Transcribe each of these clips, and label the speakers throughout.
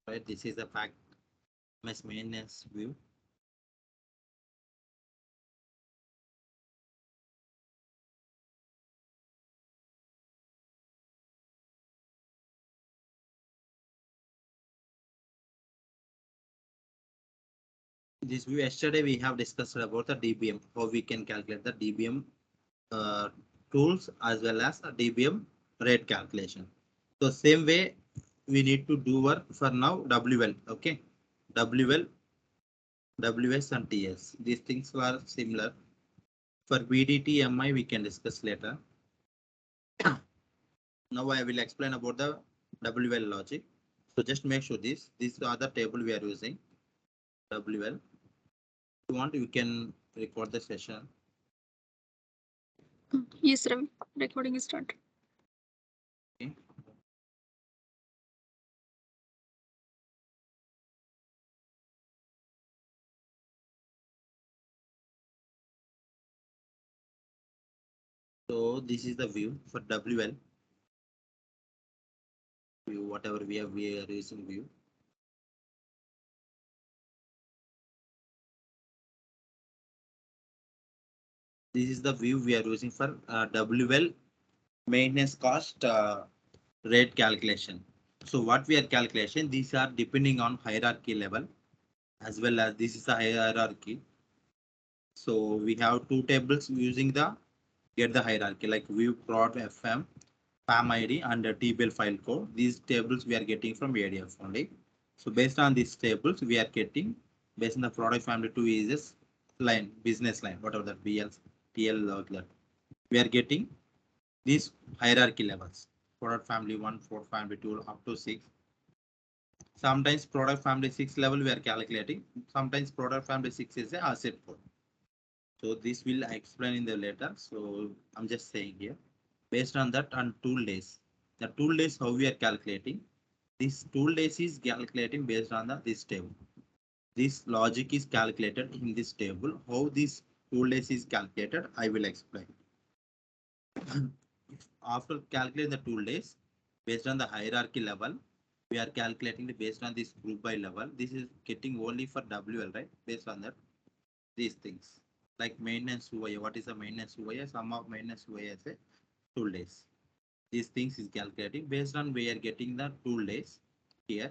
Speaker 1: Right, this is the fact maintenance view. This view yesterday we have discussed about the DBM, how we can calculate the DBM uh, tools as well as a DBM rate calculation. So same way we need to do work for now WL. Okay, WL, WS and TS. These things are similar. For BDT MI we can discuss later. Now I will explain about the WL logic. So just make sure these are the table we are using. WL. If you want, you can record the session.
Speaker 2: Yes, Ravi. Recording is started.
Speaker 1: Okay. So this is the view for WL. View, whatever we are using view. This is the view we are using for WL maintenance cost rate calculation. So what we are calculation, these are depending on hierarchy level as well as this is the hierarchy. So we have two tables using the get the hierarchy like view prod FM, PAM ID and the table file code. These tables we are getting from ADF only. So based on these tables we are getting based on the product family 2 is this line, business line, whatever that BL, TL like that. We are getting these hierarchy levels. Product family 1, 4, family 2 up to 6. Sometimes product family 6 level we are calculating. Sometimes product family 6 is a asset code. So this will explain in the later. So I'm just saying here. Based on that on tool days. The tool days how we are calculating. This tool days is calculating based on this table. This logic is calculated in this table. How this tool days is calculated, I will explain. After calculating the tool days, based on the hierarchy level, we are calculating based on this group by level. This is getting only for WL, right? Based on that, these things like maintenance UIA. What is the maintenance UIA? Sum of maintenance UIA is a tool days. These things is calculating based on we are getting the tool days here.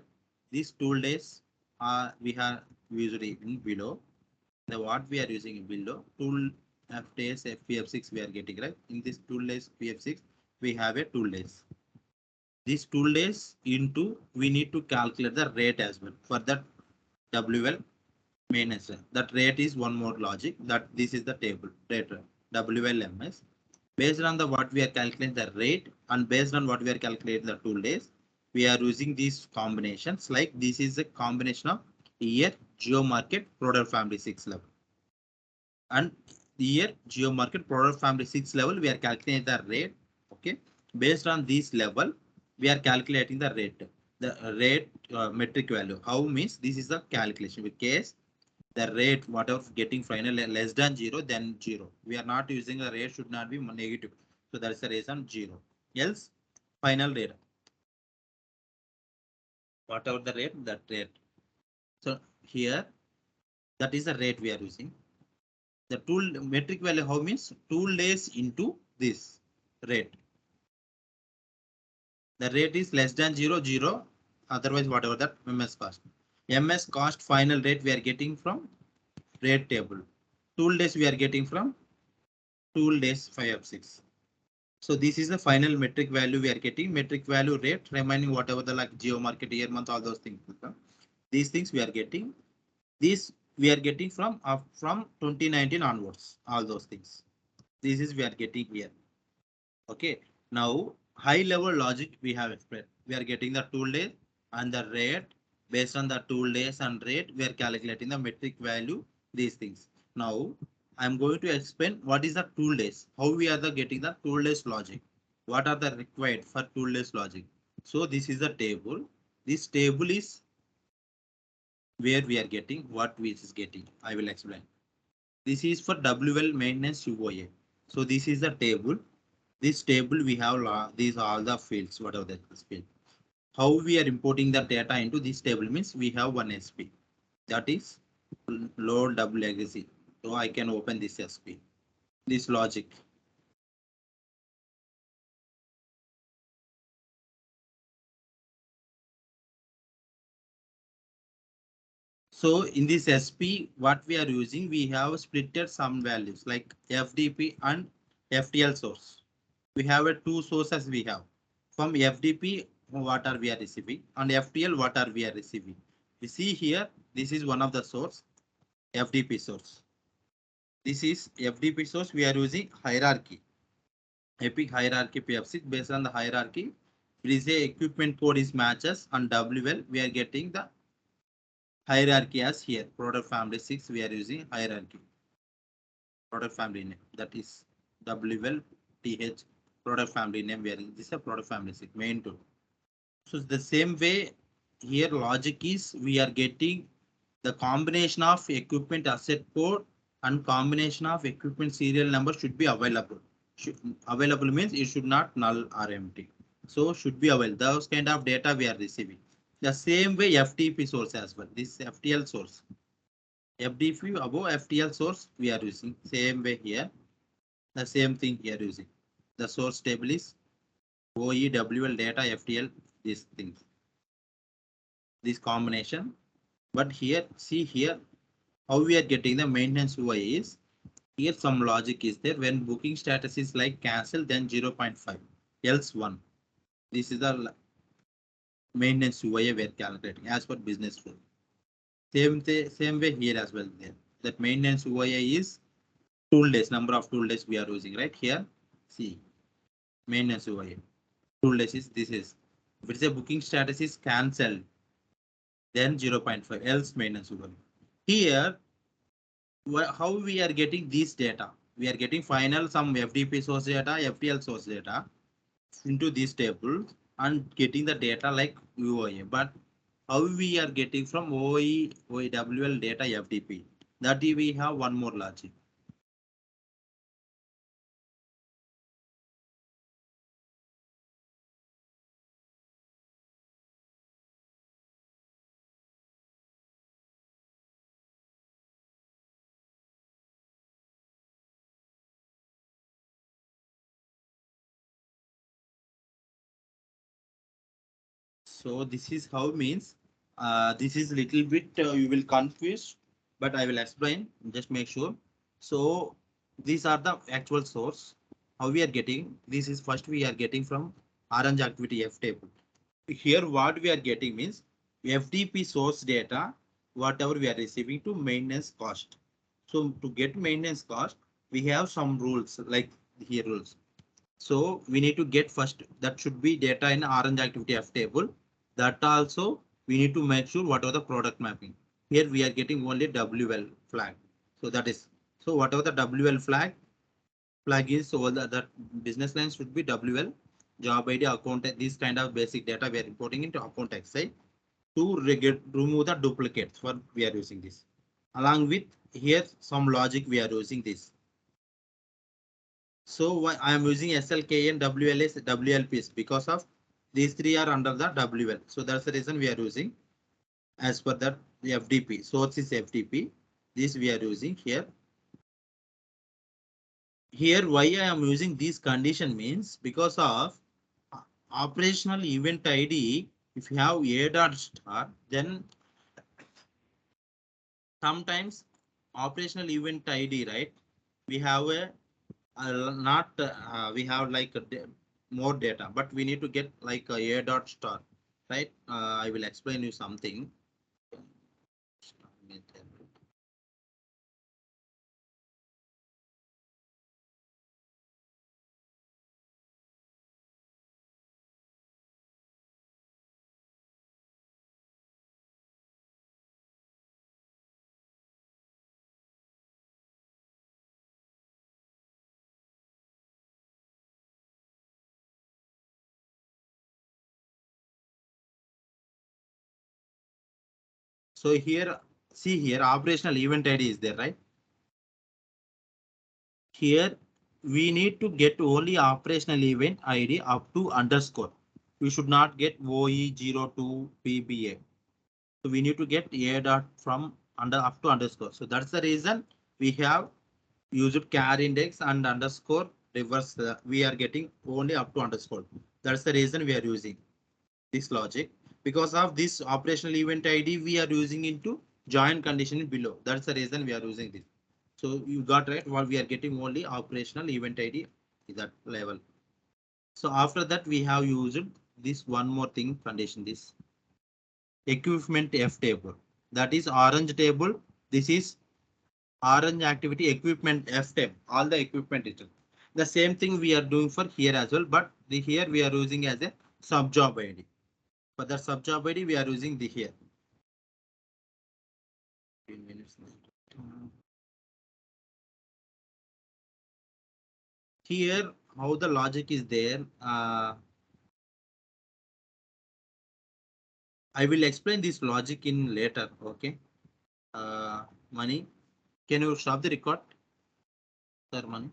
Speaker 1: These tool days are we have usually in below. The what we are using in below tool F days FPF6 we are getting right. In this tool days PF6 we have a tool days. These tool days into we need to calculate the rate as well for that WL maintenance. That rate is one more logic that this is the table rate WLMS. Based on the what we are calculating the rate and based on what we are calculating the tool days, we are using these combinations like this is a combination of year geo market product family 6 level and year geo market product family 6 level we are calculating the rate. Okay, based on this level we are calculating the rate metric value. How means this is the calculation with case the rate whatever getting final less than 0 then 0. We are not using the rate should not be negative. So that's the reason 0. Else final rate. Whatever the rate, that rate. So here that is the rate we are using. The tool metric value how means tool days into this rate. The rate is less than 0, 0. Otherwise whatever that MS cost. MS cost final rate we are getting from rate table. Tool days we are getting from tool days 5 of 6. So this is the final metric value we are getting. Metric value rate remaining whatever the like geo market year month all those things. These things we are getting. This we are getting from 2019 onwards. All those things. This is we are getting here. Okay. Now high level logic we have explained. We are getting the tool days and the rate based on the tool days and rate we are calculating the metric value. These things. Now I'm going to explain what is the tool days. How we are the getting the tool days logic. What are the required for tool days logic? So this is the table. This table is where we are getting what we is getting. I will explain. This is for WL maintenance UOA. So this is the table. This table we have these are all the fields, whatever that is field. how we are importing the data into this table means we have one SP, that is load double legacy. So I can open this SP, this logic. So in this SP, what we are using, we have splitted some values like FDP and FTL source. We have a two sources we have. From FDP, what are we are receiving, and FTL, what are we are receiving. You see here, this is one of the source, FDP source. This is FDP source. We are using hierarchy, epic hierarchy PF6 based on the hierarchy. It is a equipment code is matches and WL. We are getting the hierarchy as here. Product family 6. We are using hierarchy. Product family name, that is WL TH. Product family name. We are in this is a product family 6 main tool. So the same way here logic is we are getting the combination of equipment asset code and combination of equipment serial number should be available. Available means it should not null or empty. So should be available. Those kind of data we are receiving. The same way FTP source as well. This FTL source. FDP above FTL source we are using. Same way here. The same thing here using. The source table is OEWL data FTL, these things. This combination. But here, see here, how we are getting the maintenance UI is, here some logic is there. When booking status is like cancel, then 0.5, else 1. This is the maintenance UI we are calculating as per business rule. Same way here as well. There. That maintenance UI is tool days, number of tool days we are using right here. See, maintenance UI. Tool days is this is. If it's a booking status is cancelled, then 0.5, else maintenance UI. Here, how we are getting these data? We are getting final some FDP source data, FTL source data into this table and getting the data like UOA. But how we are getting from OEWL data FDP? That we have one more logic. So this is how means this is little bit you will confuse, but I will explain. Just make sure. So these are the actual source. How we are getting this is first we are getting from orange activity F table. Here what we are getting means FDP source data, whatever we are receiving to maintenance cost. So to get maintenance cost, we have some rules like here rules. So we need to get first that should be data in orange activity F table. That also we need to make sure whatever the product mapping. Here we are getting only WL flag. So that is so whatever the WL flag is, so that business line should be WL job ID account. This kind of basic data we are importing into account XI to remove the duplicates for we are using this. Along with here some logic we are using this. So I am using SLKN, WLS, WLPs because of these three are under the WL. So that's the reason we are using as per that the FDP. Source is FDP. This we are using here. Here why I am using this condition means because of operational event ID. If you have A dot star, then sometimes operational event ID, right? We have a not we have like more data, but we need to get like a dot star, right? I will explain you something. So here, see here, operational event ID is there, right? Here we need to get only operational event ID up to underscore. you should not get OE02 PBA. So we need to get A dot from under up to underscore. So that's the reason we have used char index and underscore reverse. We are getting only up to underscore. That's the reason we are using this logic. Because of this operational event ID, we are using into join condition below. That's the reason we are using this. So you got right. What we are getting only operational event ID is that level. So after that, we have used this one more thing condition, this equipment F table. That is orange table. This is orange activity equipment F table. All the equipment is the same thing we are doing for here as well, but here we are using as a sub job ID. For the sub job ID, we are using the here. Here, how the logic is there. I will explain this logic in later. Okay. Money. Can you stop the record? Sir, Money.